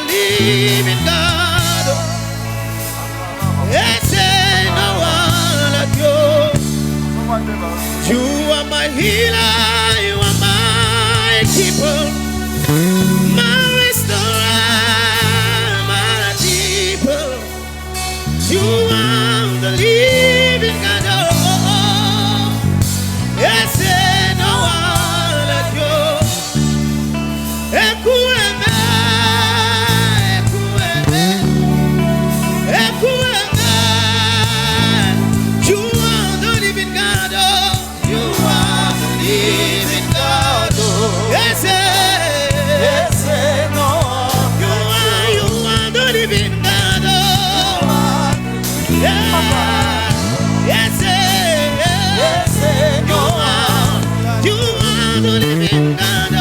living God. Yes, no one like you. You are my healer, you are my keeper, my restorer, my keeper. You are the living God. Yes, no one like you. Ekueme, ekueme, ekueme. You are the living God. You are the living God. Yes, Yes, no. you are the living God. Yeah. Yes, Yes, no. you are the living God.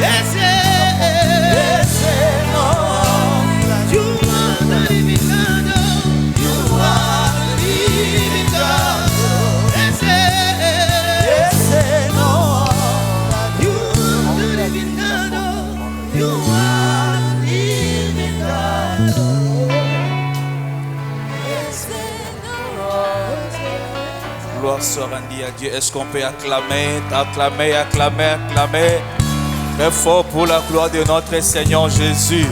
Yes, Yes, no. you are the living God. You are the living God. Yes, Yes, no. you are the living God. You are the living God. Gloire soit rendue à Dieu. Est-ce qu'on peut acclamer, acclamer, acclamer, acclamer très fort pour la gloire de notre Seigneur Jésus?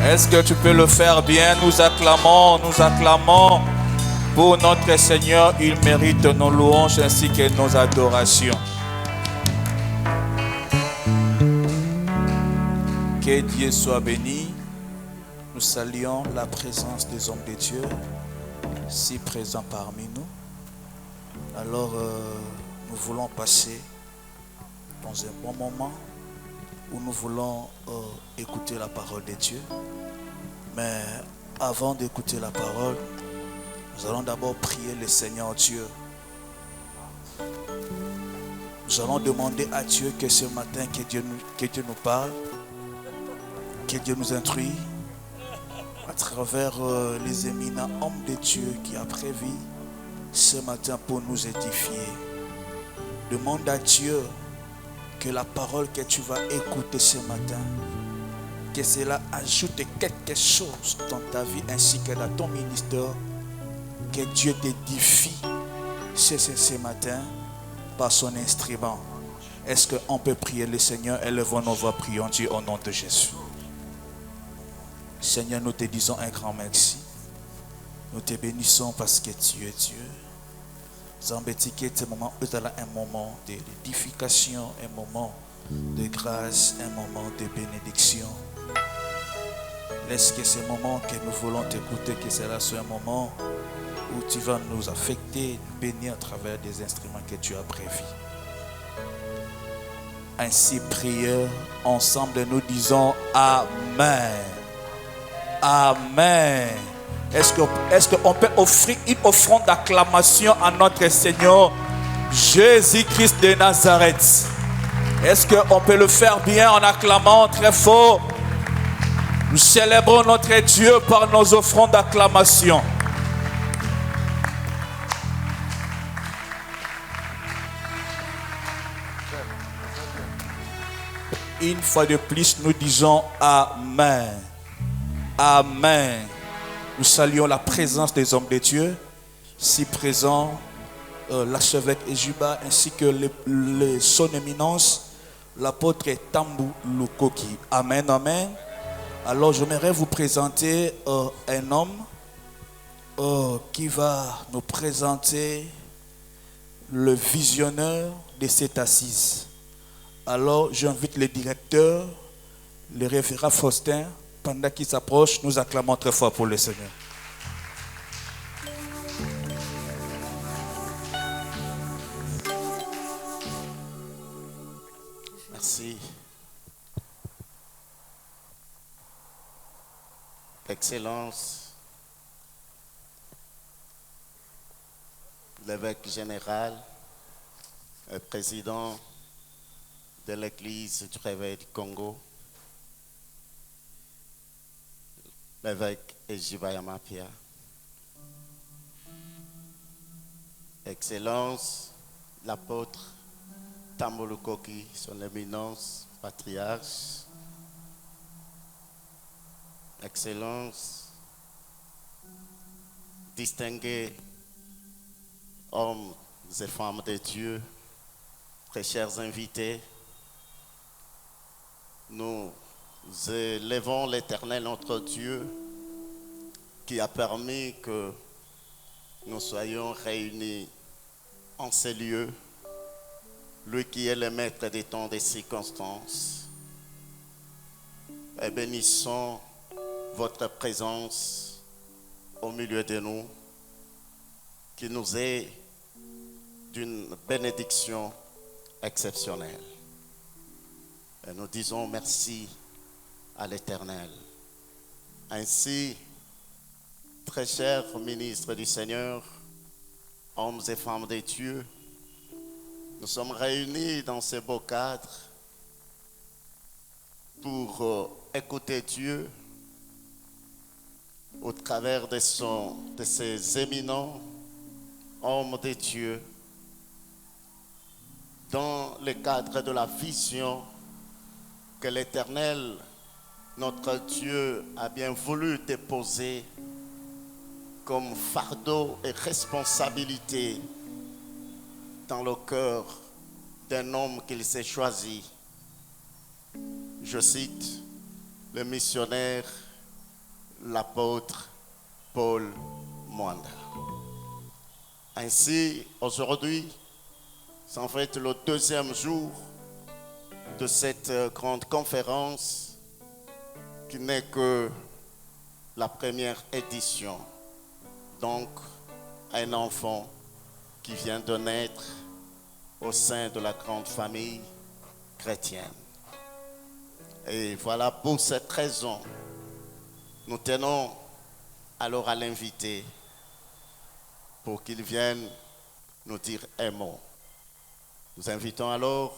Est-ce que tu peux le faire bien? Nous acclamons pour notre Seigneur. Il mérite nos louanges ainsi que nos adorations. Que Dieu soit béni. Nous saluons la présence des hommes de Dieu, si présents parmi nous. Alors, nous voulons passer dans un bon moment où nous voulons écouter la parole de Dieu. Mais avant d'écouter la parole, nous allons d'abord prier le Seigneur Dieu. Nous allons demander à Dieu que ce matin, que Dieu nous parle, que Dieu nous instruise à travers les éminents hommes de Dieu qui a prévu ce matin pour nous édifier. Demande à Dieu que la parole que tu vas écouter ce matin, que cela ajoute quelque chose dans ta vie ainsi que dans ton ministère, que Dieu t'édifie ce matin par son instrument. Est-ce qu'on peut prier le Seigneur? Élevons nos voix, prions Dieu au nom de Jésus. Seigneur, nous te disons un grand merci. Nous te bénissons parce que tu es Dieu. Zambétiqué, ce moment, un moment d'édification, un moment de grâce, un moment de bénédiction. Laisse que ce moment que nous voulons t'écouter, que cela soit un moment où tu vas nous affecter, nous bénir à travers des instruments que tu as prévus. Ainsi, prière, ensemble, nous disons Amen. Amen. Est-ce qu'on peut offrir une offrande d'acclamation à notre Seigneur Jésus-Christ de Nazareth? Est-ce qu'on peut le faire bien en acclamant très fort? Nous célébrons notre Dieu par nos offrandes d'acclamation. Une fois de plus, nous disons Amen. Amen. Nous saluons la présence des hommes de Dieu, si présents, l'archevêque Ejuba, ainsi que son éminence, l'apôtre Tambou Lukoki. Amen, amen. Alors, j'aimerais vous présenter un homme qui va nous présenter le visionneur de cette assise. Alors, j'invite le directeur, le révérend Faustin. Pendant qu'il s'approche, nous acclamons très fort pour le Seigneur. Merci. Excellence, l'évêque général, le président de l'Église du Réveil du Congo, l'évêque Ejiba Yamapia, Excellence, l'apôtre Tambou Lukoki, son éminence, patriarche, Excellences, distingués hommes et femmes de Dieu, très chers invités, nous élevons l'Éternel notre Dieu qui a permis que nous soyons réunis en ces lieux, lui qui est le maître des temps des circonstances. Et bénissons votre présence au milieu de nous, qui nous est d'une bénédiction exceptionnelle. Et nous disons merci à l'Éternel. Ainsi, très chers ministres du Seigneur, hommes et femmes de Dieu, nous sommes réunis dans ce beau cadre pour écouter Dieu au travers de ces éminents hommes de Dieu dans le cadre de la vision que l'Éternel, notre Dieu, a bien voulu déposer comme fardeau et responsabilité dans le cœur d'un homme qu'il s'est choisi. Je cite le missionnaire, l'apôtre Paul Mwanda. Ainsi, aujourd'hui, c'est en fait le deuxième jour de cette grande conférence qui n'est que la première édition. Donc, un enfant qui vient de naître au sein de la grande famille chrétienne. Et voilà, pour cette raison, nous tenons alors à l'inviter pour qu'il vienne nous dire un mot. Nous invitons alors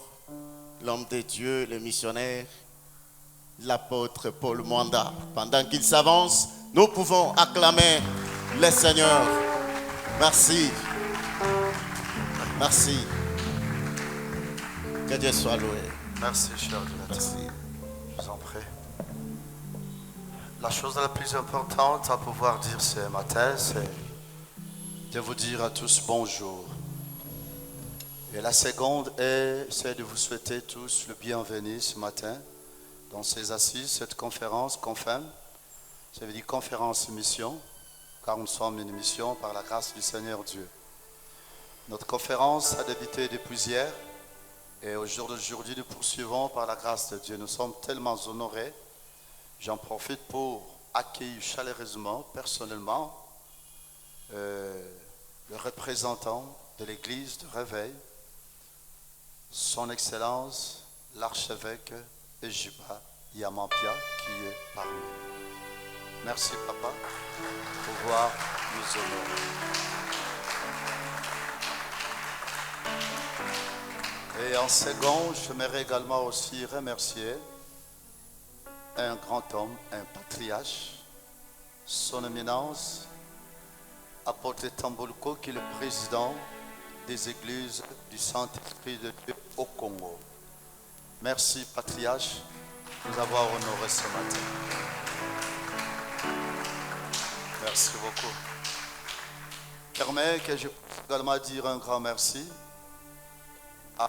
l'homme de Dieu, le missionnaire, l'apôtre Paul Mwanda. Pendant qu'il s'avance, nous pouvons acclamer le Seigneur. Merci. Merci. Que Dieu soit loué. Merci, cher Dieu. Merci. Je vous en prie. La chose la plus importante à pouvoir dire ce matin, c'est de vous dire à tous bonjour. Et la seconde c'est de vous souhaiter tous le bienvenu ce matin dans ces assises, cette conférence, confirme. Ça veut dire conférence mission, car nous sommes une mission par la grâce du Seigneur Dieu. Notre conférence a débuté depuis hier et au jour d'aujourd'hui nous poursuivons par la grâce de Dieu. Nous sommes tellement honorés. J'en profite pour accueillir chaleureusement, personnellement, le représentant de l'église de Réveil, son Excellence, l'archevêque Ejiba Yamampia, qui est parmi nous. Merci, Papa, pour pouvoir nous honorer. Et en second, j'aimerais également aussi remercier un grand homme, un patriarche, son éminence, apôtre Tambolko, qui est le président des églises du Saint-Esprit de Dieu au Congo. Merci, patriarche, de nous avoir honorés ce matin. Merci beaucoup. Permets que je puisse également dire un grand merci à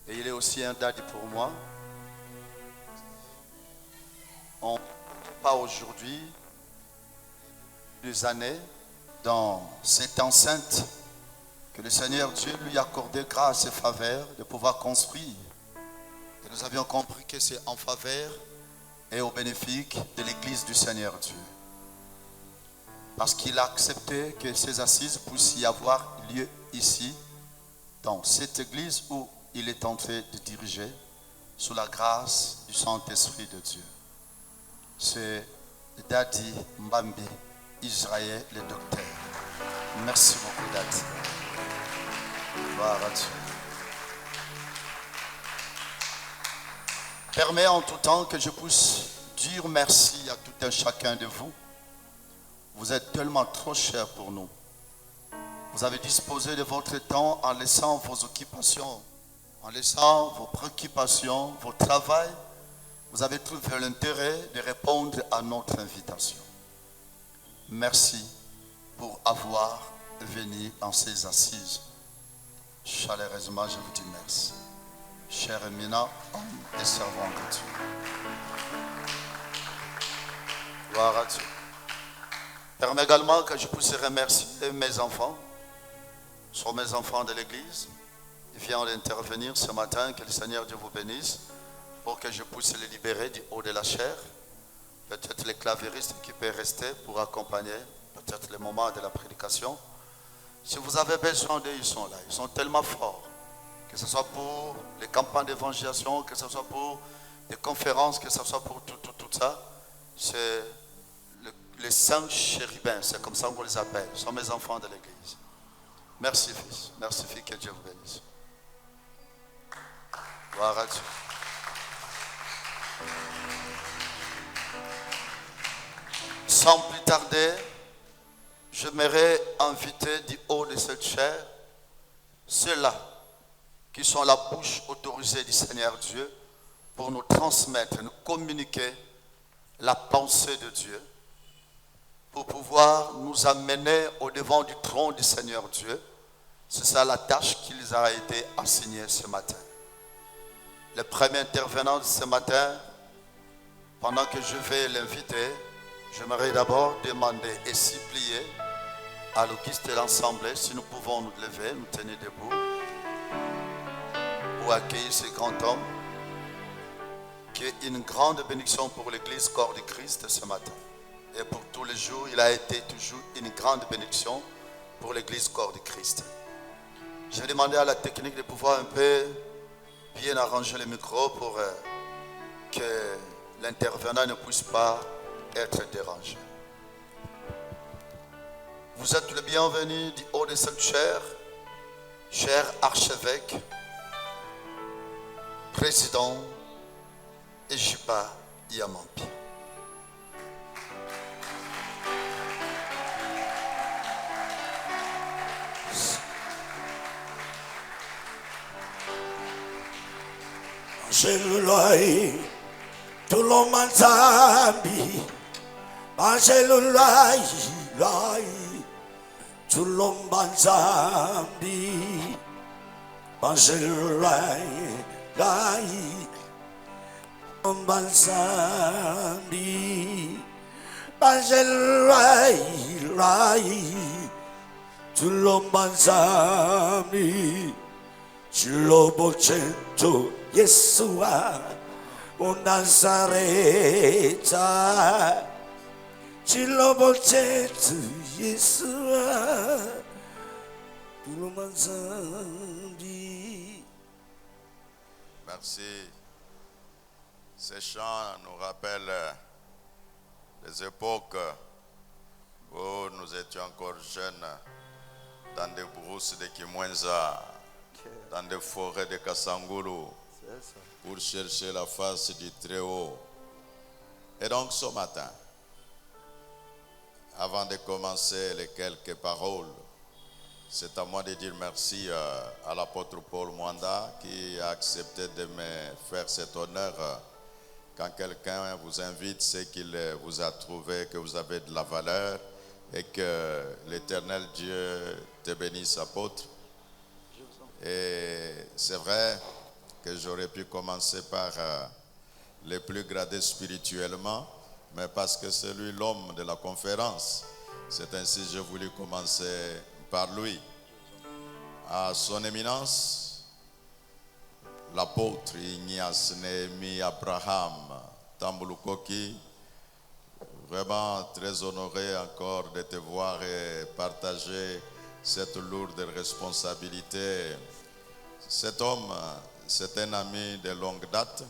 et il est aussi un daddy pour moi. On pas aujourd'hui des années dans cette enceinte que le Seigneur Dieu lui a accordé grâce et faveur de pouvoir construire. Et nous avions compris que c'est en faveur et au bénéfice de l'Église du Seigneur Dieu. Parce qu'il a accepté que ces assises puissent y avoir lieu ici, dans cette Église où il est en train de diriger sous la grâce du Saint-Esprit de Dieu. C'est Daddy Mbambi Israël, le docteur. Merci beaucoup, Daddy. Gloire à Dieu. Permets en tout temps que je puisse dire merci à tout un chacun de vous. Vous êtes tellement trop chers pour nous. Vous avez disposé de votre temps en laissant vos occupations En laissant vos préoccupations, vos travails, vous avez trouvé l'intérêt de répondre à notre invitation. Merci pour avoir venu en ces assises. Chaleureusement, je vous dis merci. Cher éminent, homme et servant de Dieu. Gloire à Dieu. Permets également que je puisse remercier mes enfants. Ce sont mes enfants de l'église. Ils viennent d'intervenir ce matin. Que le Seigneur Dieu vous bénisse pour que je puisse les libérer du haut de la chair. Peut-être les clavéristes qui peuvent rester pour accompagner peut-être le moment de la prédication. Si vous avez besoin d'eux, ils sont là. Ils sont tellement forts. Que ce soit pour les campagnes d'évangélisation, que ce soit pour des conférences, que ce soit pour tout ça. C'est les saints chérubins, c'est comme ça qu'on les appelle. Ce sont mes enfants de l'église. Merci fils. Merci fille, que Dieu vous bénisse. Gloire à Dieu. Sans plus tarder, j'aimerais inviter du haut de cette chaire ceux-là qui sont la bouche autorisée du Seigneur Dieu pour nous transmettre, nous communiquer la pensée de Dieu, pour pouvoir nous amener au devant du trône du Seigneur Dieu. C'est ça la tâche qui les a été assignée ce matin. Le premier intervenant de ce matin, pendant que je vais l'inviter, j'aimerais d'abord demander et supplier à l'auguste de l'Assemblée si nous pouvons nous lever, nous tenir debout pour accueillir ce grand homme qui est une grande bénédiction pour l'Église corps du Christ ce matin. Et pour tous les jours, il a été toujours une grande bénédiction pour l'Église corps du Christ. Je vais demander à la technique de pouvoir un peu bien arranger le micro pour que l'intervenant ne puisse pas être dérangé. Vous êtes le bienvenu du haut de cette chaire, cher archevêque, président Ejipa Yamampi. Angelulai, Tuloma Zambi, Angelulai, Lai, Tuloma Zambi, Angelulai, Lai, Tuloma Zambi, Angelulai, Lai, Tuloma Zambi, Chilobocento. Yeshua, o Nazareta, Chilobochetu, Yeshua, Tulomanzambi. Merci. Ces chants nous rappellent les époques où nous étions encore jeunes, dans des brousses de Kimwenza, dans des forêts de Kassangulu, pour chercher la face du Très-Haut. Et donc ce matin, avant de commencer les quelques paroles, c'est à moi de dire merci à l'apôtre Paul Mwanda qui a accepté de me faire cet honneur. Quand quelqu'un vous invite, c'est qu'il vous a trouvé que vous avez de la valeur et que l'Éternel Dieu te bénisse, apôtre. Et c'est vrai que j'aurais pu commencer par les plus gradés spirituellement, mais parce que c'est lui l'homme de la conférence, c'est ainsi que j'ai voulu commencer par lui. À son éminence, l'apôtre Ignace Néhémie Abraham Tambulukoki, vraiment très honoré encore de te voir et partager cette lourde responsabilité. Cet homme, c'est un ami de longue date,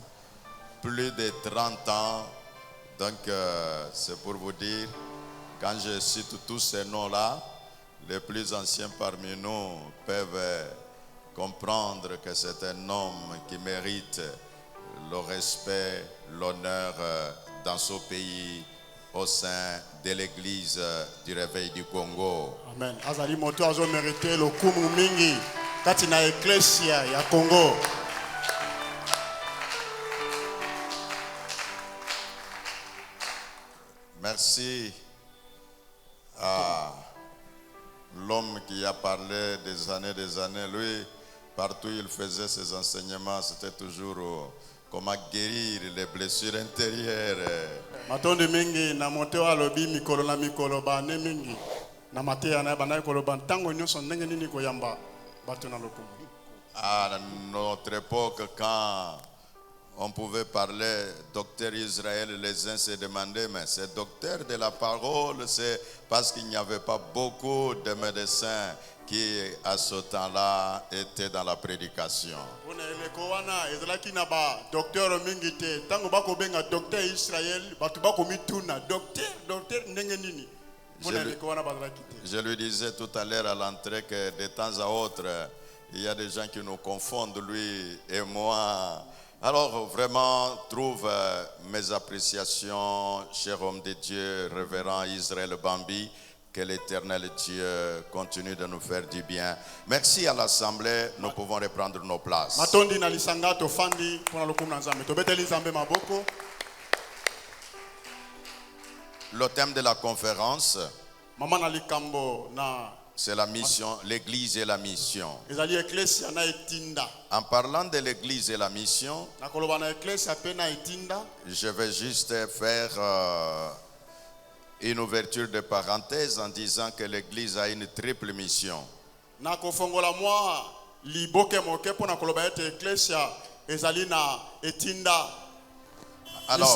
plus de 30 ans. Donc, c'est pour vous dire, quand je cite tous ces noms-là, les plus anciens parmi nous peuvent comprendre que c'est un homme qui mérite le respect, l'honneur dans ce pays, au sein de l'église du Réveil du Congo. Amen. Azali moto azo mérité le kumu mingi kati na ecclesia ya Congo. Merci à l'homme qui a parlé des années. Lui, partout où il faisait ses enseignements, c'était toujours comment guérir les blessures intérieures. Matondi mingi na moto alobi mikolo na mikolo ba ne mingi na mateya na ba na mikolo ba ntango nyonso ndenge nini koyamba bato na lokumu. À notre époque, quand on pouvait parler docteur Israël, les uns se demandaient, mais c'est docteur de la parole, c'est parce qu'il n'y avait pas beaucoup de médecins qui, à ce temps-là, étaient dans la prédication. Je lui disais tout à l'heure à l'entrée que de temps à autre, il y a des gens qui nous confondent, lui et moi. Alors vraiment, trouve mes appréciations, cher homme de Dieu, révérend Israël Bambi, que l'Éternel Dieu continue de nous faire du bien. Merci à l'Assemblée, nous pouvons reprendre nos places. Le thème de la conférence, c'est la mission, l'église et la mission. En parlant de l'église et la mission, je vais juste faire une ouverture de parenthèse en disant que l'église a une triple mission. Alors,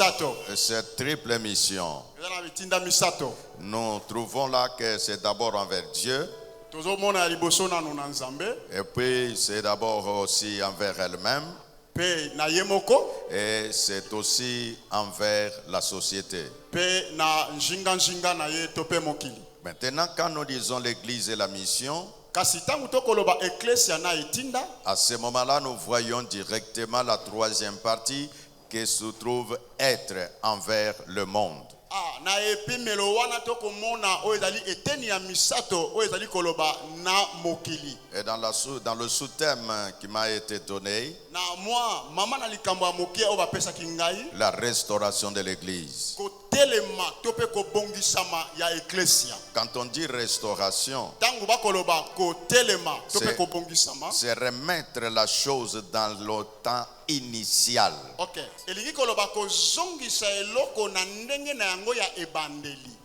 cette triple mission, nous trouvons là que c'est d'abord envers Dieu, et puis c'est d'abord aussi envers elle-même, et c'est aussi envers la société. Maintenant, quand nous disons l'église et la mission, à ce moment-là, nous voyons directement la troisième partie qui se trouve être envers le monde. Et dans le sous-thème qui m'a été donné, la restauration de l'église. Quand on dit restauration, c'est remettre la chose dans le temps initial.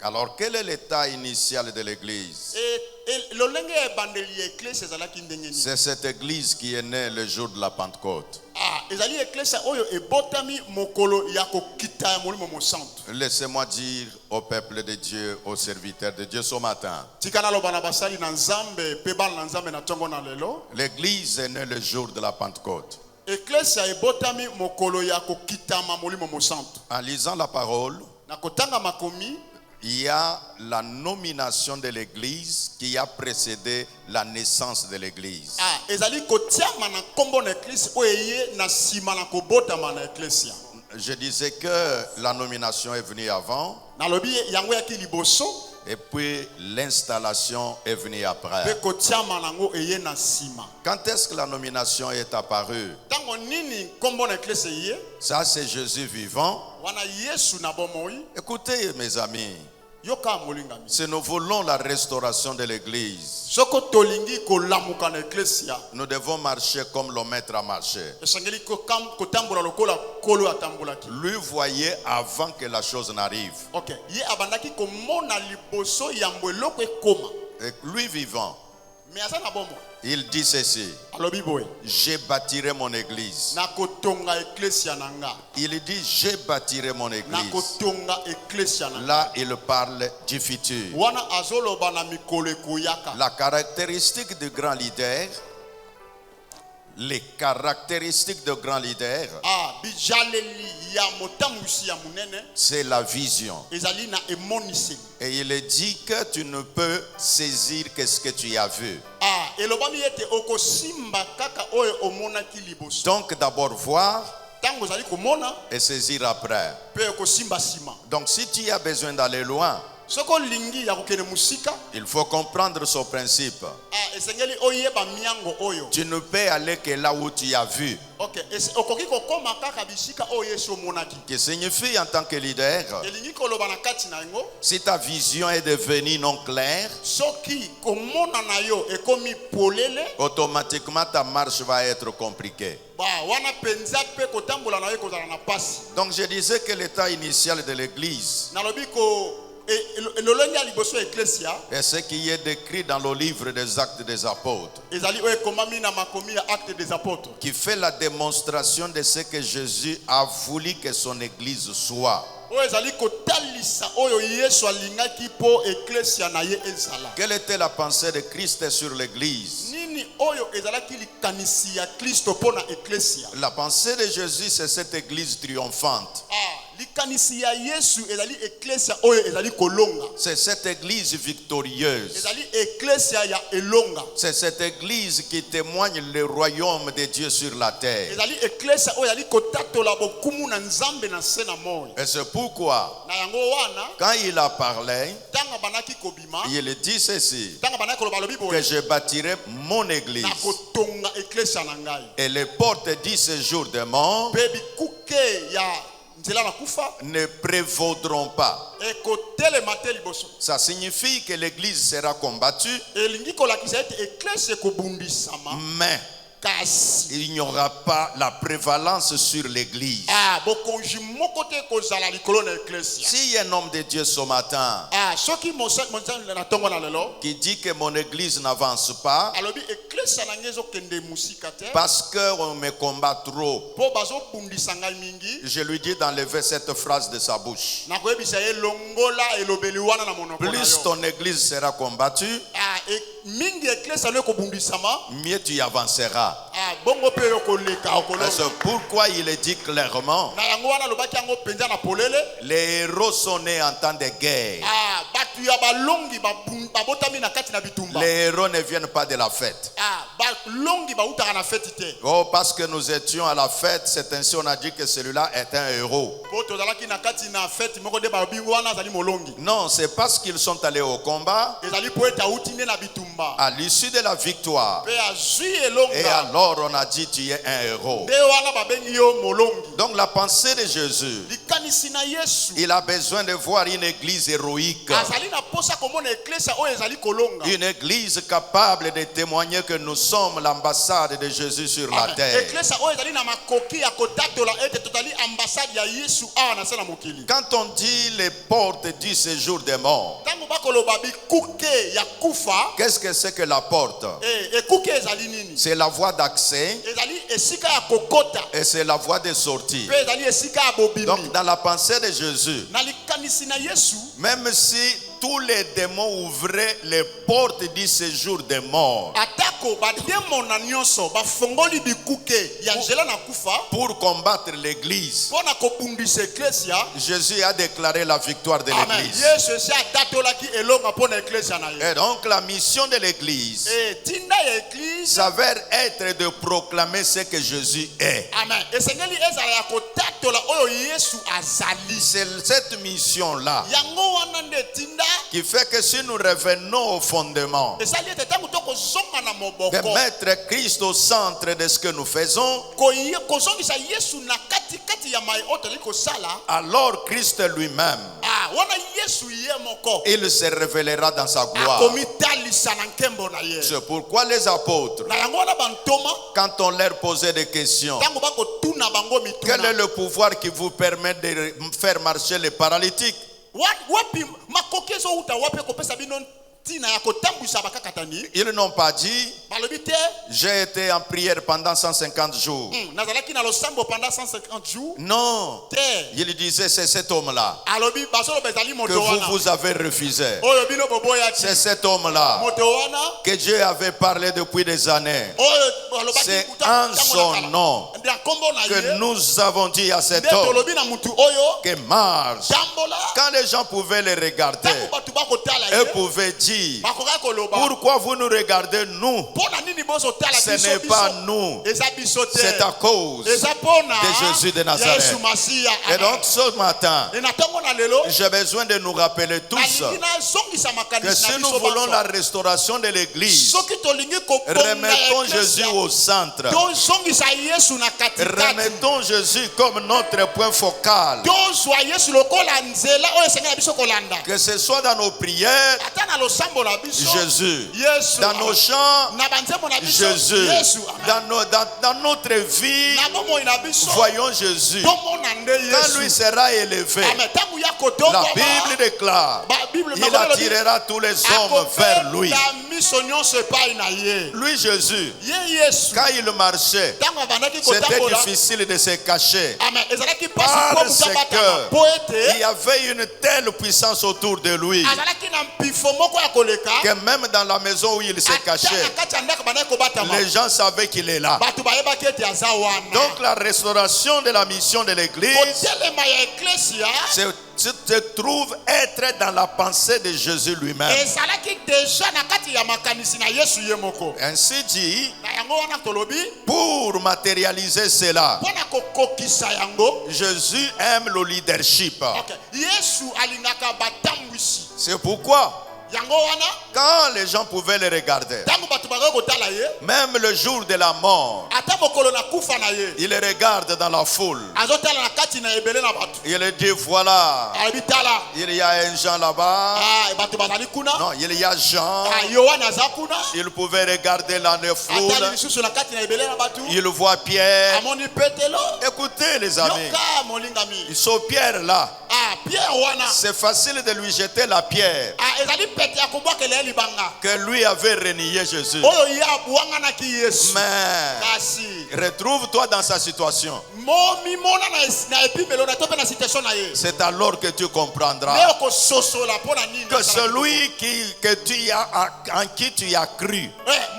Alors quel est l'état initial de l'église? C'est cette église qui est née le jour de la Pentecôte. Laissez-moi dire au peuple de Dieu, aux serviteurs de Dieu ce matin, l'église est née le jour de la Pentecôte. En lisant la parole, il y a la nomination de l'église qui a précédé la naissance de l'église. Je disais que la nomination est venue avant, et puis l'installation est venue après. Quand est-ce que la nomination est apparue? Ça, c'est Jésus vivant. Écoutez, mes amis, si nous voulons la restauration de l'église, nous devons marcher comme le maître a marché. Lui voyait avant que la chose n'arrive. Et lui vivant, il dit ceci: je bâtirai mon église. Il dit je bâtirai mon église. Là il parle du futur. La caractéristique du grand leader, les caractéristiques de grand leader, c'est la vision. Et il dit que tu ne peux saisir qu'est-ce que tu as vu. Donc d'abord voir et saisir après. Donc si tu as besoin d'aller loin, il faut comprendre ce principe. Tu ne peux aller que là où tu as vu. donc okoki kokoma kaka bisika oyo Yesu omonaki. Qui signifie en tant que leader, Elingi koloba na kati na yango si ta vision est devenue non claire, soki komona na yo ekomi polele automatiquement ta marche va être compliquée. ba wana penza pe kotambola na yo kozala na pasi. Donc je disais que l'état initial de l'église Nalobi ko elolongi ya liboso eklesia est ce qui est décrit dans le livre des Actes des Apôtres, ezali oyo ekomami na makomi ya Actes des Apôtres. qui fait la démonstration de ce que Jésus a voulu que son église soit. Oyo ezali kotalisa oyo Yesu alingaki po eklesia na ye ezala. Quelle était la pensée de Christ sur l'église? Nini oyo ezalaki likanisi ya Kristo pona eklesia. La pensée de Jésus, c'est cette église triomphante. Likanisi ya Yesu ezali eklesia oyo ezali kolonga. C'est cette église victorieuse. Ezali eklesia ya elonga. C'est cette église qui témoigne le royaume de Dieu sur la terre. Ezali eklesia oyo ezali kotatola bokumu na Nzambe na se na moyo. Et c'est pourquoi, Na yango wana quand il a parlé, tanga banaki kobima il dit ceci, tanga banaki koloba lobi que boye je bâtirai mon église. na kotonga eklesia na ngai. Et les portes du séjour des morts Pe bikuke ya nzela na kufa ne prévaudront pas. ekotelema te liboso. Ça signifie que l'église sera combattue, Elingi kolakisa ete eklesia ekobundisama mais kasi il n'y aura pas la prévalence sur l'église. bokonzi moko te kozala likolo na eklesia. S'il y a un homme de Dieu ce matin Soki monzali na tongo na lelo qui dit que mon église n'avance pas alobi eklesia na ngai ezokende musika te parce qu'on me combat trop, po bazobundisa ngai mingi, je lui dis d'enlever cette phrase de sa bouche. nakoyebisa ye longola elobeli wana na monoko na Plus yo. ton église sera combattue, Mingi eklesia no ekobundisama, mieux tu avanceras. bongo pe yo koleka Et okolonga. c'est pourquoi il est dit clairement, Na yango wana lobaki yango penza na polele. les héros sont nés en temps de guerre. Batu ya balongi babotami na kati na bitumba. Les héros ne viennent pas de la fête. Balongi bautaka na feti te. Oh, parce que nous étions à la fête, c'est ainsi on a dit que celui-là est un héros. Po tozalaki na kati na feti moko de babingo wana azali molongi. Non, c'est parce qu'ils sont allés au combat. Ezali po eta uti ne na bitumba. À l'issue de la victoire, Pe azui et elonga. alors on a dit tu es un héros. De wana babengi yo molongi. Donc la pensée de Jésus, Likanisi na Yesu. il a besoin de voir une église héroïque, Azali na posa komona eklesia oyo ezali kolonga. une église capable de témoigner que nous sommes l'ambassade de Jésus sur la terre. Eklesia oyo ezali na makoki ya kotatola ete totali ambassade ya Yesu awa na se na mokili. Quand on dit les portes du séjour des morts, Tango bakoloba bikuke ya kufa. qu'est-ce que c'est que la porte? Ekuke ezali nini? C'est la voie d'accès Ezali esika ya kokota. et c'est la voie de sortie. Pe ezali esika ya bobimi. Donc dans la pensée de Jésus, Na likanisi na Yesu, même si tous les démons ouvraient les portes du séjour des morts atako bademona nyonso bafongoli bikuke ya nzela na kufa pour combattre l'église, mpona kobundisa eklesia. Jésus a déclaré la victoire de Amen. l'église. Yesu esi atatolaki elonga mpona eklesia na ye. Et donc la mission de l'église Tinda ya eglise. s'avère être de proclamer ce que Jésus est. Amen. Esengeli ezala ya kotatola oyo Yesu azali. C'est cette mission-là Yango wana nde tinda. qui fait que si nous revenons au fondement, Esali ete tangu tokozonga na de moboko. mettre Christ au centre de ce que nous faisons, Kozongisa Yesu na kati ya mai otali kosala. alors Christ lui-même, Wana Yesu ye moko. il se révélera dans sa gloire. Akomitalisa na nkembo na ye. C'est pourquoi les apôtres, Na yango wana bantoma. quand on leur posait des questions, Tango bakotuna bango quel est mituna. le pouvoir qui vous permet de faire marcher les paralytiques? Wapi makoki ezouta wapi kopesa bino ntina ya kotambwisa bakakatani. Ils n'ont pas dit, Balobi te. j'ai été en prière pendant 150 jours. Nazalaki na losambo pendant 150 jours. Non, Te. il disait, c'est cet homme-là Alobi basolo bezali que moto wana. vous avez refusé. Oyo bino boboyaki. C'est cet homme-là Moto wana. que Dieu avait parlé depuis des années. Oyo alobaki C'est kuta- en tango son na kala. nom Ndia kombo na que ye. nous avons dit à cet Nde homme tolobi na mutu oyo. que marche. Tambola. Quand les gens pouvaient le regarder, Tango batu bakotala eux ye. pouvaient dire dire, bakoka koloba pourquoi vous nous regardez nous? pona nini bozotala Ce biso n'est pas biso nous, eza biso te c'est à cause eza pona de Jésus de ya Nazareth. Yesu Masiya. Et donc ce matin, na ntango na lelo j'ai besoin de nous rappeler tous nalingi nazongisa que makanisi si na nous biso voulons la banso. restauration de l'Église, soki tolingi kobonga remettons Jésus au centre. tozongisa Yesu na katikati Remettons Jésus comme notre point focal. tozwa Yesu lokola nzela oyo esengeli biso kolanda Que ce soit dans nos prières, ata na losambo na biso Jésus. Yesu Dans nos chants, na banzembo na biso Jésus. Yesu Dans notre vie, na bomoi na biso voyons Jésus. tomona nde Quand lui Yesu sera élevé, ame ntango ya la kotombama Bible déclare, Bible il attirera tous les hommes vers lui. miso nyonso epai na ye Lui, Jésus, ye Yesu quand il marchait, ntango abandaki c'était kotambola difficile de se cacher. ame ezalaki mpasi Parce mpo batama que mpo ete il y avait une telle puissance autour de lui azalaki na mpifo moko ya koleka que même dans la maison où il se ata cachait, na kati ya ndako bandaki kobatama les gens savaient qu'il est là. bato bayebaki ete aza wana Donc la restauration de la mission de l'Église kotelema ya eklesia se trouve être dans la pensée de Jésus lui-même. ezalaki deja na kati ya makanisi na Yesu ye moko Ainsi dit, na yango wana tolobi pour matérialiser cela, mpo na kokokisa yango Jésus aime le leadership. okay. Yesu alingaka batambwisi C'est pourquoi, yango wana quand les gens pouvaient le regarder, ntango bato bakoki kotala ye même le jour de la mort, ata mokolo na kufa na ye il regarde dans la foule. azotala na kati na ebele na bato Il dit, voilà, alobi tala il y a un Jean là-bas. bato bazali kuna Non, il y a Jean. yohane aza kuna Il pouvait regarder la atali foule. lisusu na kati na ebele na bato Il voit Pierre. amoni petelo Écoutez les amis, yoka molingami ils sont Pierre là. pierre wana C'est facile de lui jeter la pierre ezali pete ya kobwakela ye libanga que lui avait renié Jésus. oyo ye abwanganaki Yesu Mais kasi retrouve-toi dans sa situation. momimona na epimelo na to mpe na situation na ye C'est alors que tu nde comprendras okososola mpo na nini que celui en qui tu as cru,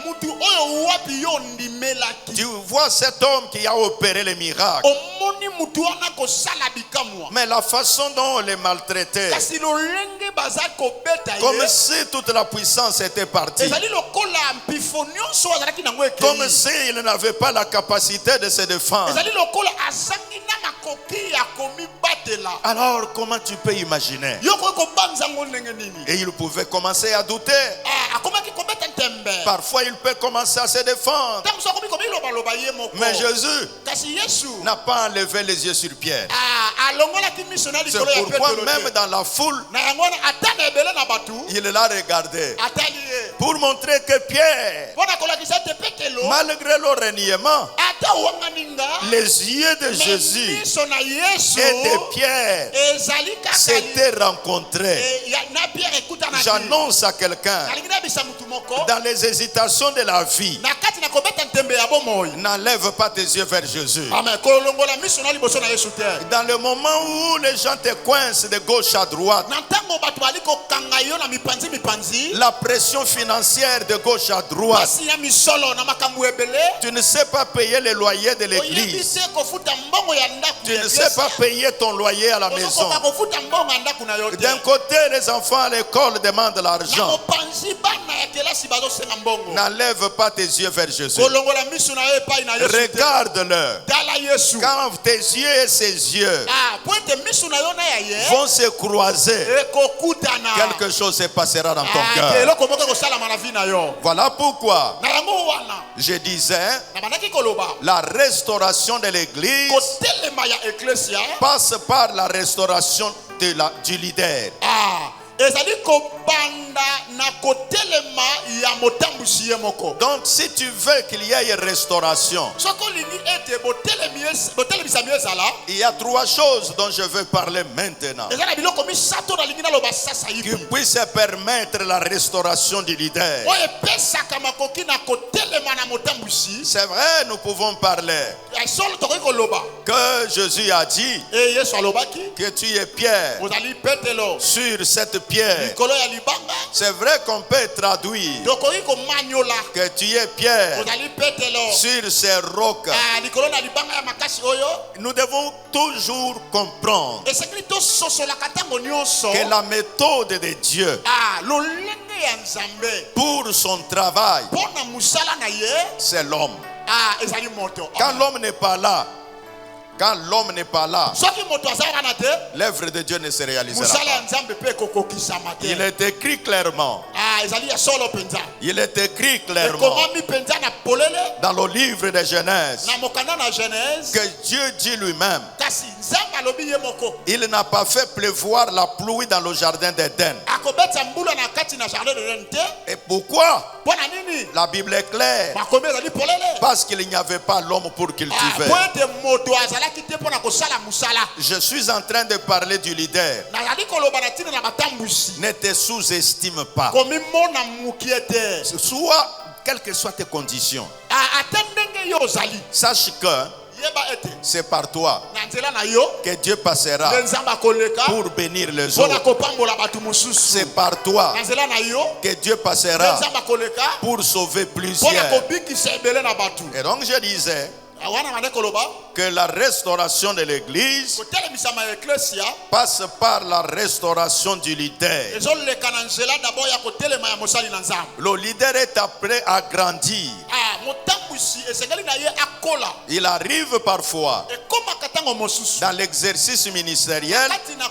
mutu oyo wapi yo ondimelaki tu vois cet homme qui a opéré les miracles, omoni mutu wana kosala bikamwa mais la façon dont on les maltraitait, kasi lolenge baza kobeta comme ye si toute la puissance était partie, ezali lokola mpifo nyonso azalaki nango comme ekei s'il n'avait pas la capacité de se défendre. ezali lokola azangi na makoki ya komibatela Alors comment tu peux imaginer? yo koki kobanza ngo ndenge nini Et il pouvait commencer à douter. akomaki kobeta ntembe Parfois il peut commencer à se défendre. ntango so akomi kobilobaloba ye moko Mais Jésus kasi Yesu n'a pas enlevé les yeux sur Pierre. alongolaki miso na C'est likolo ya pourquoi petelo même te dans la foule, na yango wana ata na ebele na bato il l'a regardé atali ye pour montrer que Pierre, mpo na kolakisa ete petelo malgré le reniement, ata owangani nga les yeux de Jésus miso na Yesu et de Pierre ezali kaka s'étaient rencontrés. na Pierre ekutanaki J'annonce à quelqu'un, nalingi nayebisa mutu moko dans les hésitations de la vie, na kati na kobeta ntembe ya bomoi n'enlève pas tes yeux vers Jésus. amen kolongola miso na liboso na Yesu te Dans le moment où les gens te coincent de gauche à droite, na ntango bato bali kokanga yo na mipanzi la pression financière de gauche à droite, pasi ya misolo na makambo ebele tu ne sais pas payer le loyer de oyebi l'église, te kofuta mbongo ya ndaku tu ne sais pas payer ton loyer à la maison. ozokoka kofuta mbongo ya ndaku na yo te D'un côté, les enfants à l'école demandent na l'argent. mopanzi bana ya kelasi bazosenga mbongo N'enlève pas tes yeux vers Jésus. kolongola miso na yo epai na Yesu te Regarde-le. tala Yesu Quand tes yeux et ses yeux po ete miso na yo na ya ye vont se croiser, ekokutana quelque chose se passera dans ton cœur. eloko moko ekosalama na vi na yo Voilà pourquoi na yango wana je disais, na bandaki koloba la restauration de l'église kotelema ya eklesia passe par la restauration du leader. ezali kobanda na kotelema ya motambusi ye moko. Donc si tu veux qu'il y ait une restauration, soki olingi ete botelemisa mi ezala il y a trois choses dont je veux parler maintenant eza na biloko misato nalingi naloba sasa qui hivi puissent permettre la restauration du leader. oyo epesaka makoki na kotelema na motambusi. C'est vrai, nous pouvons parler solo tokoki koloba que Jésus a dit e yesu alobaki que tu es Pierre. ozali petelo Sur cette pierre, likolo ya libanga. c'est vrai qu'on peut traduire tokoki komanyola que tu es Pierre. ozali petelo Sur ces rocs, likolo na libanga ya makasi oyo. nous devons toujours comprendre esengeli tososolaka ntango nyonso que la méthode de Dieu lolenge ya nzambe pour son travail, pona musala na ye c'est l'homme. ezali moto. Quand l'homme n'est pas là, soki moto azala na te l'œuvre de Dieu ne se réalisera musala ya pas. nzambe pe kokokisama te. Il est écrit clairement. ezali ya solo penza. Il est écrit clairement ekomami penza na polele dans le livre de Genèse na mokanda na Genèse que Dieu dit lui-même, kasi nzambe alobi ye moko il n'a pas fait pleuvoir la pluie dans le jardin d'Éden. akobetsa mbula na kati na jardin de l'Éden te. Et pourquoi? Pona nini La Bible est claire. makomi ezali polele Parce qu'il n'y avait pas l'homme pour cultiver. po ete moto azalaki te mpona kosala musala. Je suis en train de parler du leader. nazali koloba na ntina na batambusi Ne te sous-estime pas. komimona mukie te. Soit, quelles que soient tes conditions, ata ndenge yo ozali sache que yeba ete c'est par toi na nzela na yo que Dieu passera nde nzambe akoleka pour bénir les mpona autres. kopambola bato mosusu. C'est par toi na nzela na yo que Dieu nde passera nzambe akoleka pour sauver mpona plusieurs. kobikisa ebele na bato. Et donc je disais wana mande koloba que la restauration de l'église kotelemisama ya eklesia passe par la restauration du leader. ezoleka na nzela dabo ya kotelema ya mosali na nzambe. Le leader est appelé à grandir. motambusi esengeli na ye akola. Il arrive parfois ekomaka ntango mosusu dans l'exercice ministériel, kati na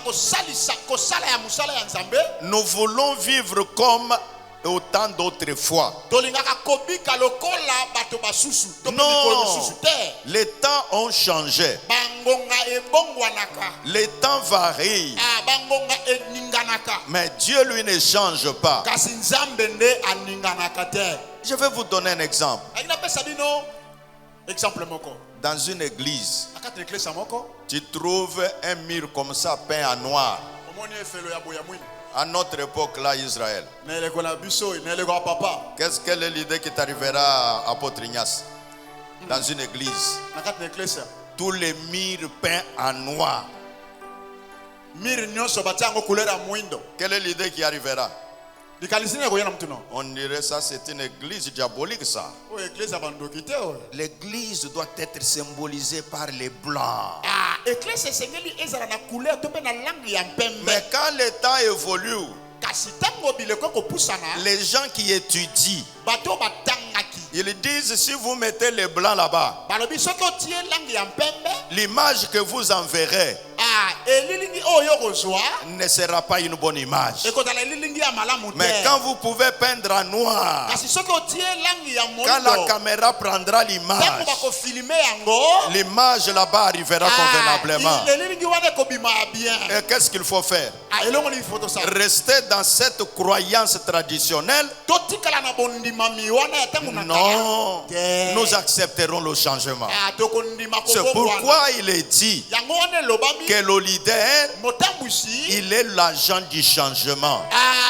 kosala ya mosala ya nzambe nous voulons vivre comme au temps d'autrefois. tolingaka kobika lokola bato basusu to pe Non. mikolo mosusu te. Les temps ont changé. bangonga ebongwanaka. Les temps varient. bangonga eninganaka. Mais Dieu, lui, ne change pas. kasi nzambe nde aninganaka te. Je vais vous donner un exemple. alingi napesa bino exemple moko. Dans une église, na kati na eklesa moko tu trouves un mur comme ça peint en noir. omoni efelo ya boya mwini À notre époque, là, Israël. na eleko na biso na eleko ya papa Qu'est-ce que l'idée qui t'arrivera à Apôtre Ignace? Dans une église, na kati na eklesa tous les murs peints en noir. miri nyonso batia yango couleur ya mwindo. Quelle est l'idée qui arrivera? likanisi nini ekoya na mutu no. On dirait ça, c'est une église diabolique, ça. oyo eklesa bandoki te oyo. L'église doit être symbolisée par les blancs. eklesa esengeli ezala na couleur to mpe na langue ya mpembe. Mais quand le temps évolue, kasi ntango bileko ekopusana les gens qui étudient, bato batangaki ils disent si vous mettez les blancs là-bas, balobi soki otie langue ya mpembe l'image que vous enverrez elilingi oyo okozwa ne sera pas une bonne image. ekozala elilingi ya malamu te. Mais quand vous pouvez peindre en noir, kasi soki otie langue ya quand la moindo caméra prendra ntango l'image, bakofilme yango l'image là-bas arrivera convenablement. elilingi wana ekobima ya bien. Et qu'est-ce qu'il faut faire? elongoli foto sa Rester dans cette croyance traditionnelle? totikala na bondimami wana ya ntango na Non, Te. nous accepterons le changement. tokondima C'est pourquoi il est dit yango wana elobami que le leader, motambusi il est l'agent du changement.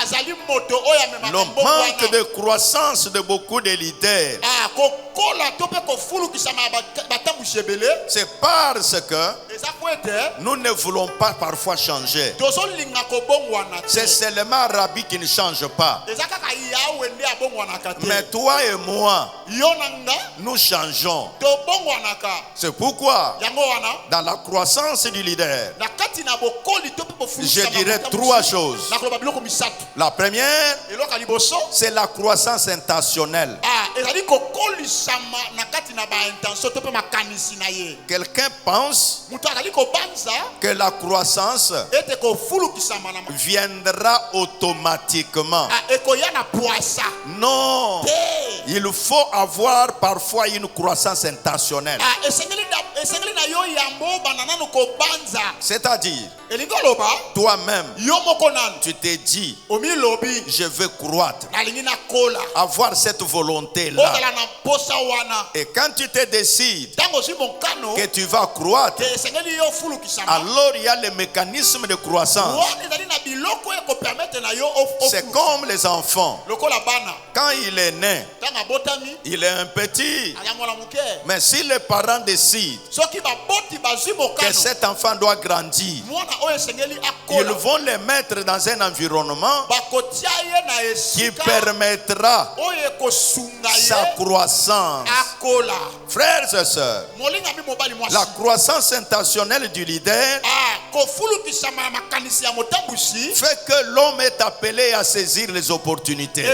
azali moto oyo amemaka Le mbongo manque wana. de croissance de beaucoup de leaders, kokola to mpe kofulukisama ya batambusi ebele c'est parce que eza po ete nous ne voulons pas parfois changer. tozolinga kobongwana te. C'est seulement Rabbi qui ne change pas. eza kaka yawe nde abongwanaka te. Mais toi et moi, yo na nga nous changeons. tobongwanaka. C'est pourquoi, yango wana dans la croissance du leader, na kati na bokoli to mpe je bofulukisama dirais batambusi, trois choses. nakoloba biloko misatu. La première, eloko ya liboso c'est la croissance intentionnelle. ezali kokolisama na kati na baintention to mpe makanisi na ye. Quelqu'un pense moto azali kobanza que la croissance ete kofulukisama na viendra automatiquement. ekoya na poisa Non, te. il faut avoir parfois une croissance intentionnelle. esengeli na yo yambo banda nanu kobanza. C'est-à-dire, elingi oloba toi-même, yo moko nanu tu te dis, omilobi je veux croître, nalingi nakola avoir cette volonté-là. ozala na posa wana. Et quand tu te décides ntango ozwi mokano que tu vas croître, te esengeli yo ofulukisama alors il y a le mécanisme de croissance. wana ezali na biloko ekopermettre na yo C'est comme les enfants. lokola bana Quand il est né, ntango abotami il est un petit. aza mwana moke. Mais si les parents décident soki baboti bazwi que mokano cet enfant doit grandir, mwana ils vont les mettre dans un environnement qui permettra sa croissance. Frères et sœurs, la croissance intentionnelle du leader fait que l'homme est appelé à saisir les opportunités.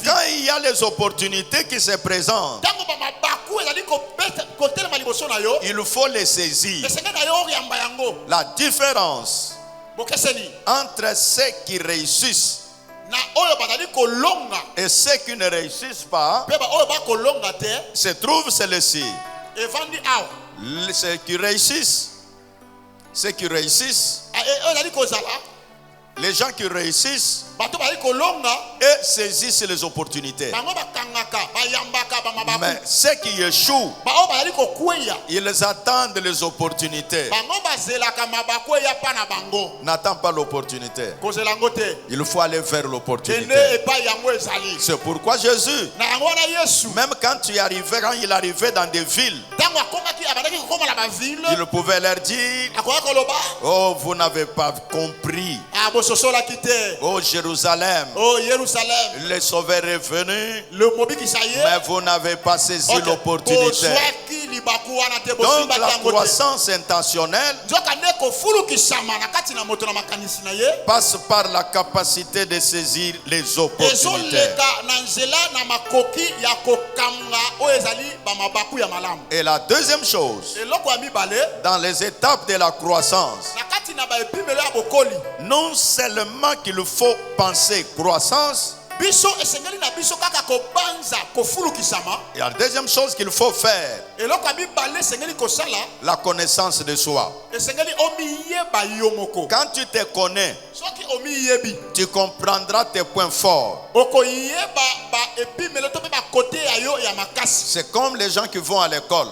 Quand il y a les opportunités qui se présentent, il faut les saisir. La différence entre ceux qui réussissent et ceux qui ne réussissent pas se trouve celle-ci. Ceux qui réussissent, les gens qui réussissent et saisissent les opportunités. Mais ceux qui échouent, ils attendent les opportunités. N'attends pas l'opportunité. Il faut aller vers l'opportunité. C'est pourquoi Jésus, même quand il arrivait dans des villes, il pouvait leur dire: oh, vous n'avez pas compris. Oh Jérusalem, le Sauveur est venu, mais vous n'avez pas saisi l'opportunité. Donc la croissance intentionnelle passe par la capacité de saisir les opportunités. Et la deuxième chose, dans les étapes de la croissance, non seulement qu'il faut penser croissance, et la deuxième chose qu'il faut faire, la connaissance de soi. Quand tu te connais, tu comprendras tes points forts. C'est comme les gens qui vont à l'école.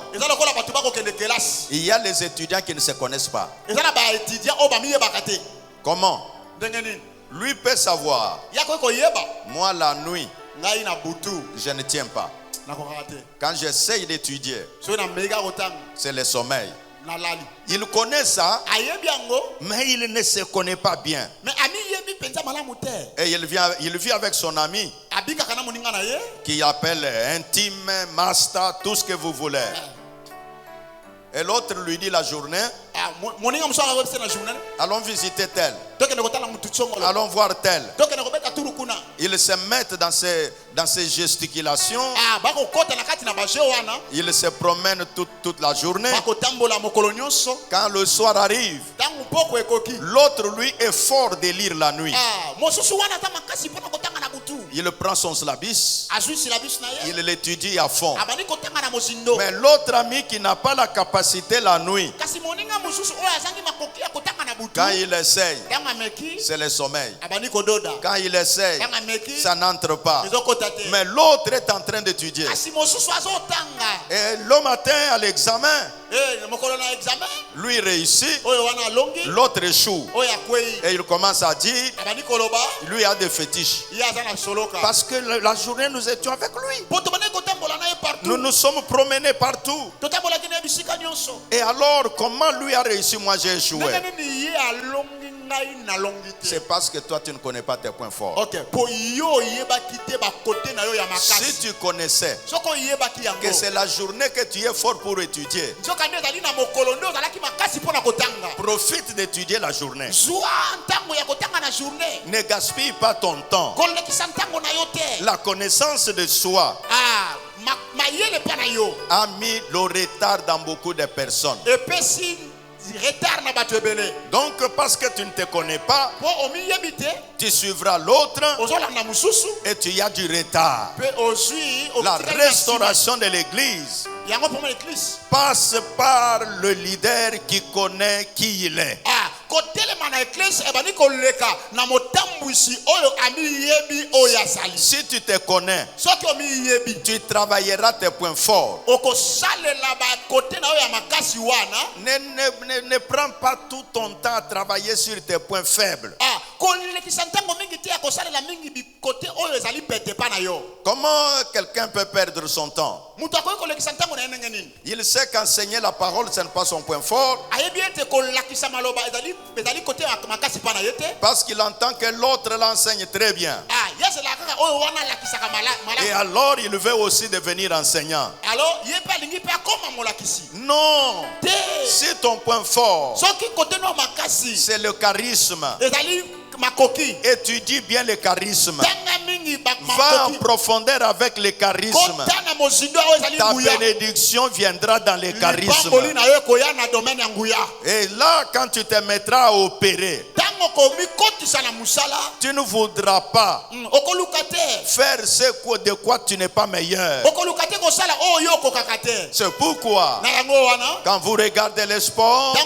Il y a les étudiants qui ne se connaissent pas. Comment? Lui peut savoir. Moi, la nuit, je ne tiens pas. Quand j'essaye d'étudier, c'est le sommeil. Il connaît ça, mais il ne se connaît pas bien. Et il vit avec son ami qui appelle intime, master, tout ce que vous voulez. Et l'autre lui dit la journée: allons visiter tel, allons voir tel. Ils se mettent dans ces gesticulations. Ils se promènent toute la journée. Quand le soir arrive, l'autre lui est fort de lire la nuit. Il prend son slabis, il l'étudie à fond. Mais l'autre ami qui n'a pas la capacité la nuit, quand il essaye, c'est le sommeil. Quand il essaye, ça n'entre pas. Mais l'autre est en train d'étudier. Et le matin à l'examen, lui réussit, l'autre échoue. Et il commence à dire, lui a des fétiches. Parce que la journée nous étions avec lui. Nous nous sommes promenés partout. Et alors, comment lui a réussi, moi j'ai échoué? C'est parce que toi tu ne connais pas tes points forts. Si tu connaissais que c'est la journée que tu es fort pour étudier, profite d'étudier la journée. Ne gaspille pas ton temps. La connaissance de soi a mis le retard dans beaucoup de personnes. Donc parce que tu ne te connais pas, tu suivras l'autre et tu as du retard. La restauration de l'église passe par le leader qui connaît qui il est. Si tu te connais, tu travailleras tes points forts. Ne prends pas tout ton temps à travailler sur tes points faibles. Comment quelqu'un peut perdre son temps? Il sait qu'enseigner la parole, ce n'est pas son point fort. Parce qu'il entend que l'autre l'enseigne très bien. Et alors, il veut aussi devenir enseignant. Non. Si ton point fort, c'est le charisme, étudie bien le charisme. Va en profondeur avec le charisme. Ta bénédiction viendra dans le charisme. Et là, quand tu te mettras à opérer, tu ne voudras pas faire ce de quoi tu n'es pas meilleur. C'est pourquoi, quand vous regardez les sports,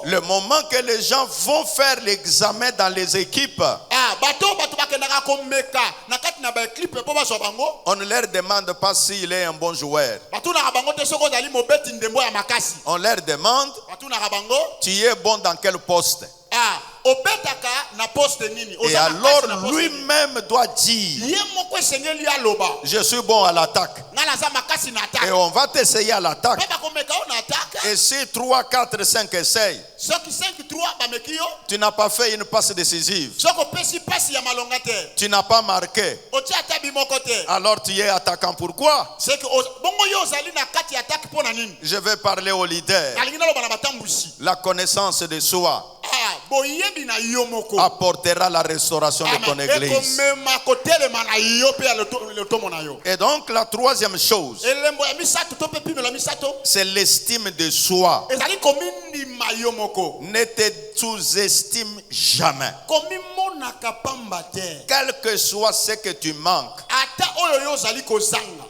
le moment que les gens vont faire l'examen dans les équipes, on ne leur demande pas s'il est un bon joueur. On leur demande, tu es bon dans quel poste? Et alors lui-même doit dire, je suis bon à l'attaque. Et on va t'essayer à l'attaque. Et si 3, 4, 5 essayent, tu n'as pas fait une passe décisive, tu n'as pas marqué, alors tu es attaquant. Pourquoi? Je vais parler au leader. La connaissance de soi apportera la restauration de ton église. Et donc la troisième chose, c'est l'estime de soi. Ne te sous-estime jamais. Quel que soit ce que tu manques.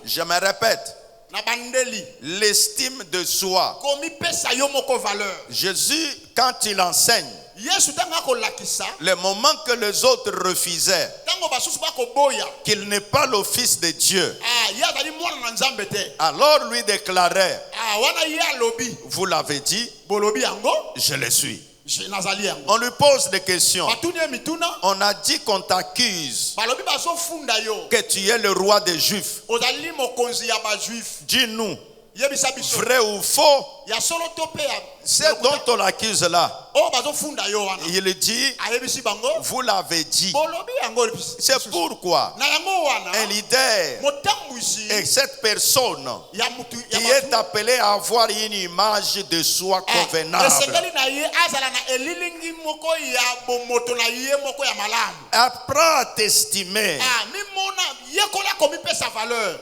Je me répète, l'estime de soi. Jésus, quand il enseigne, le moment que les autres refusaient qu'il n'est pas le Fils de Dieu, alors lui déclarait, vous l'avez dit, je le suis. On lui pose des questions. On a dit qu'on t'accuse que tu es le roi des Juifs. Dis-nous, vrai ou faux? C'est dont on l'accuse là. Il dit, vous l'avez dit. C'est pourquoi un leader est cette personne qui est appelée à avoir une image de soi convenable. Apprends à t'estimer.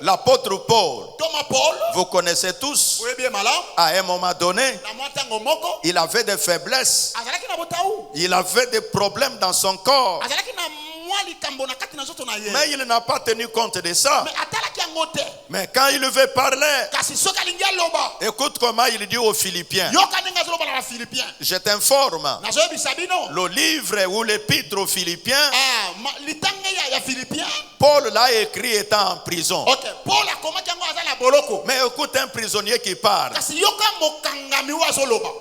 L'apôtre Paul, vous connaissez tous, à un moment donné, il avait des faiblesses, il avait des problèmes dans son corps, mais il n'a pas tenu compte de ça. Mais quand il veut parler, écoute comment il dit aux Philippiens. Je t'informe, le livre ou l'épître aux Philippiens, Paul l'a écrit étant en prison. Mais écoute un prisonnier qui parle.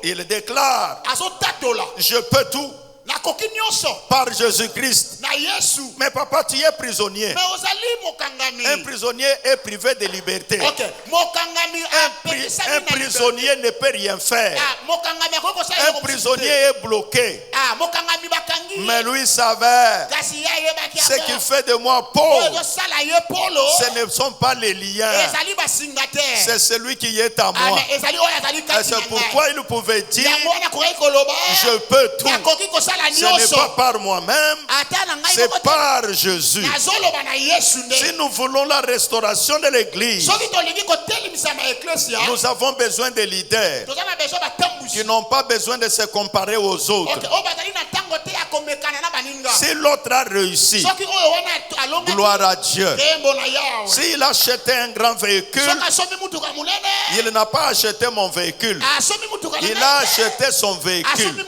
Il déclare, je peux tout par Jésus-Christ. Mais papa, tu es prisonnier. Un prisonnier est privé de liberté. Un prisonnier ne peut rien faire. Un prisonnier est bloqué. Mais lui savait ce qui fait de moi pauvre. Ce ne sont pas les liens, c'est celui qui est à moi. Et c'est pourquoi il pouvait dire, je peux tout. Ce n'est pas par moi-même, c'est par Jésus. Si nous voulons la restauration de l'église, nous avons besoin de leaders qui n'ont pas besoin de se comparer aux autres. Si l'autre a réussi, gloire à Dieu. S'il a acheté un grand véhicule, il n'a pas acheté mon véhicule, il a acheté son véhicule.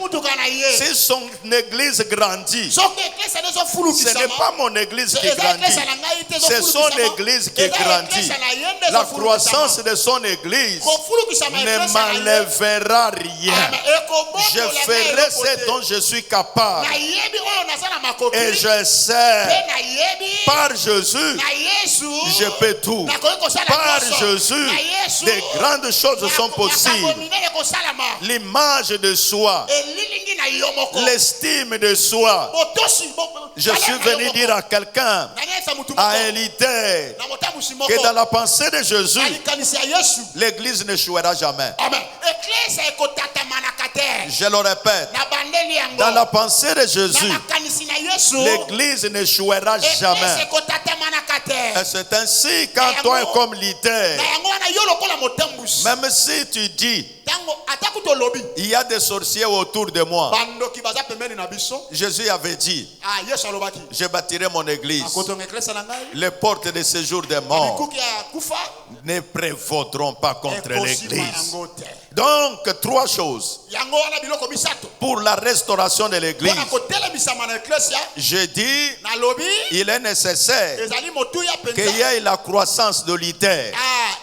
Si son église grandit, soki eklesa nde ce ezofulukisama, n'est pas mon église qui eza grandit, eklesa na ngai te c'est son ezofulukisama, église qui eza grandit. eklesa na ye nde La ezofulukisama. croissance de son église Kofulukisama ne eklesa na ye, m'enlèvera rien. Amen. Je Ekobondola ferai ngai ce eloko dont te. je suis capable. Nayebi oyo naza na makoki, Et je mpe sais, nayebi par Jésus, na Yesu je peux tout. nakoki kosala Par nyonso. Jésus, Na Yesu de grandes choses sont makambo possibles. minene kosalama. L'image de soi, Elilingi na yo moko. l'estime de soi. Botosi, Je suis venu dire à quelqu'un, Nanyesa mutu à moko. un leader, Na motamusi moko. que dans la pensée de Jésus, Na likanisi ya Yesu. l'église n'échouera jamais. Amen. Eklesa ekotatamana te. Je le répète, Na bandeli yango. dans la pensée de Na Jésus, makanisi na Yesu. l'église n'échouera Eklesa jamais. ekotatamana te. Et c'est ainsi quand toi, comme leader, Na yango wana yo lokola motambusi. même si tu dis, Tango ataku to lobi. il y a des sorciers autour de moi, Bandoki baza pembeni na biso. Jésus avait dit, Ah, Yesu alobaki. je bâtirai mon église. Akotonga eklesa na ngai. Les portes de séjour des morts Mikuki ya kufa. ne prévaudront pas contre Ekosima l'église. yango te. Donc, trois choses Yango wana biloko misato. pour la restauration de l'église. Mpona kotelemisama na eklesia. Je dis, Nalobi. il est nécessaire Ezali motuya qu'il y penza. ait la croissance de leader. Ah,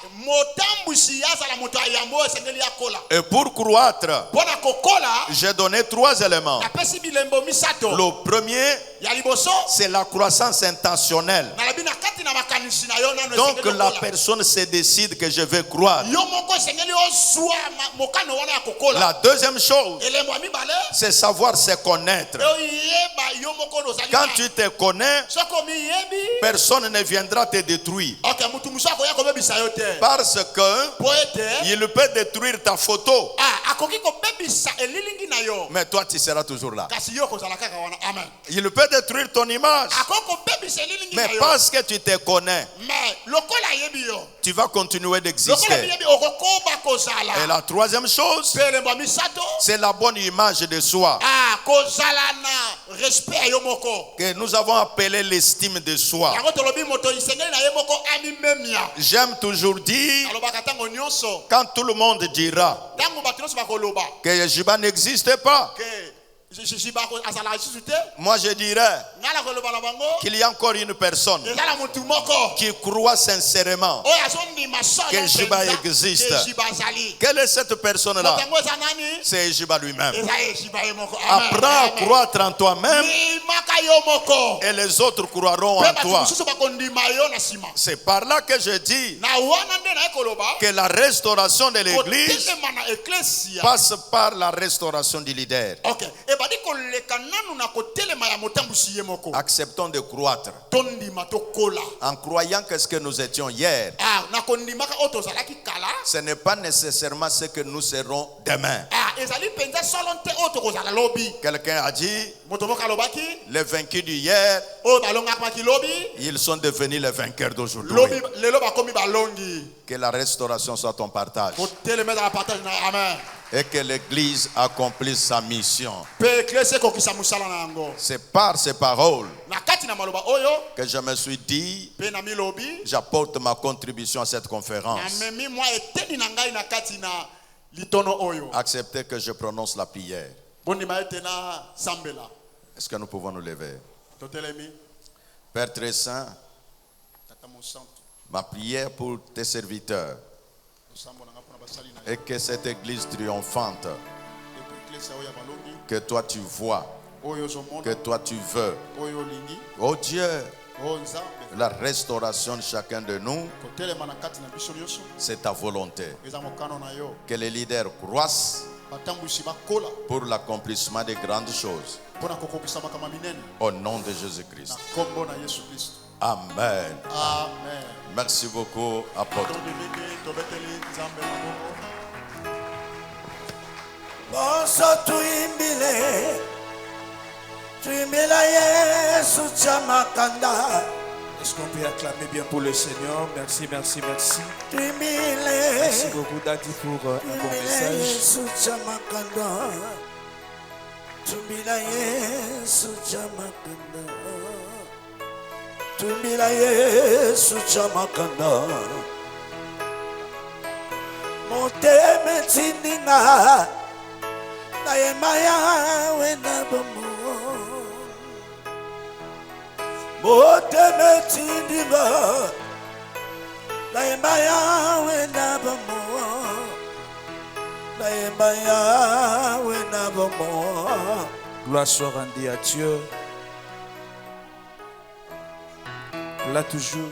motambusi azala moto ayambo esengeli akola. Et pour croître, Mpona kokola. j'ai donné trois éléments. Napesi bilembo misato. Le premier, Ya liboso. c'est la croissance intentionnelle. Nalobi na kati na makanisi na yo nano Donc esengeli la okola. personne se décide que je vais croître. Yo moko esengeli ozwa mokano wana ya kokola. La deuxième chose, Elembo ya mibale. c'est savoir se connaître. Oyeba yo moko ozali. Quand tu te connais, Soko miyebi. personne ne viendra te détruire. Ok, mutu musu akoya kobebisa yo te. Parce que Po ete. il peut détruire ta photo. Ah, akoki kobebisa elilingi na yo. Mais toi, tu seras toujours là. Kasi yo kozala kaka wana. Amen. Il peut détruire ton image. Akoki kobebisa elilingi na Mais yo. parce que tu te connais, Mais lokola yebi yo. tu vas continuer Lokola d'exister. yebi okokoba kozala. Et la troisième chose, Pe elembo ya misato. c'est la bonne image de soi. Ah, kozala na respect ya yo moko. Que nous avons appelé l'estime de soi. Yango tolobi moto isengeli na ye moko amimemia. J'aime toujours dire, Alobaka tango nyonso. quand tout le monde dira Tango bato nyonso bakoloba. que Jiba n'existe pas, Ke jiba azala lisusu te. moi je dirais Ngala koloba na bango. qu'il y a encore une personne Ezala mutu moko. qui croit sincèrement Oyo azondima solo que Jiba penza, existe. que Jiba azali. Quelle est cette personne-là? Moto yango eza nani? C'est Jiba lui-même. Eza ye Jiba ye moko. Amen. Apprends à Amen. croître en toi-même Limaka yo moko. et les autres croiront Pe en bato toi. mosusu bakondima yo na nsima. C'est par là que je dis Na wana nde naye koloba. que la restauration de l'église Kotelema na eklesia. passe par la restauration du leader. Ok. Ebadi koleka nanu na kotelema ya motambusi ye moko. Acceptons de croître Tondima tokola. en croyant que ce que nous étions hier, Ah, na kondimaka oyo tozalaki kala. ce n'est pas nécessairement ce que nous serons demain. Ah, ezali penza solo nte oyo tokozala lobi. Quelqu'un a dit, Moto moko alobaki. les vaincus d'hier, Oyo balongaki lobi. ils sont devenus les vainqueurs d'aujourd'hui. Lobi lelo bakomi balongi. Que la restauration soit ton partage Kotelema na partage na amen. et que l'église accomplisse sa mission. Pe eklesia kokisa musala na yango. C'est par ces paroles Na kati na maloba oyo. que je me suis dit, Pe na milobi. j'apporte ma contribution à cette conférence. Na memi mwa eteni na ngai na kati na litono oyo. Acceptez que je prononce la prière. Bondima ete na sambela. Est-ce que nous pouvons nous lever? Totelemi. Père très saint, Tata mosantu. ma prière pour tes serviteurs Osambo na ngapona basali na est que cette église triomphante epo eklesia oyo ya balongi. que toi tu vois, Oyo ozomona. que toi tu veux, Oyo olingi. oh Dieu, Oyo nzambe. la restauration de chacun de nous, Kotelema na kati na biso nyonso. c'est ta volonté. Eza mokano na yo. Que les leaders croissent Batambusi bakola. pour l'accomplissement des grandes choses. Mpona kokokisa makambo minene. Au nom de Na Jésus-Christ. kombo na Yesu Kristo. Amen. Amen. Merci beaucoup, apôtre. Tondi mingi tobeteli nzambe maboko. Bonso tuimbile, tuimbila Yesu chamakanda, Est-ce qu'on peut acclamer bien pour le Seigneur? Merci, merci, merci. tuimbile, Merci beaucoup, Daddy, pour un bon tuimbila message. Yesu chamakanda, tuimbila Yesu chamakanda, tuimbila Yesu chamakanda, moteme tindinga, nayemba yawe na bomo motema etindinga nayemba yawe na bomo nayemba yawe na bomo. Gloire soit rendue à Dieu. Là toujours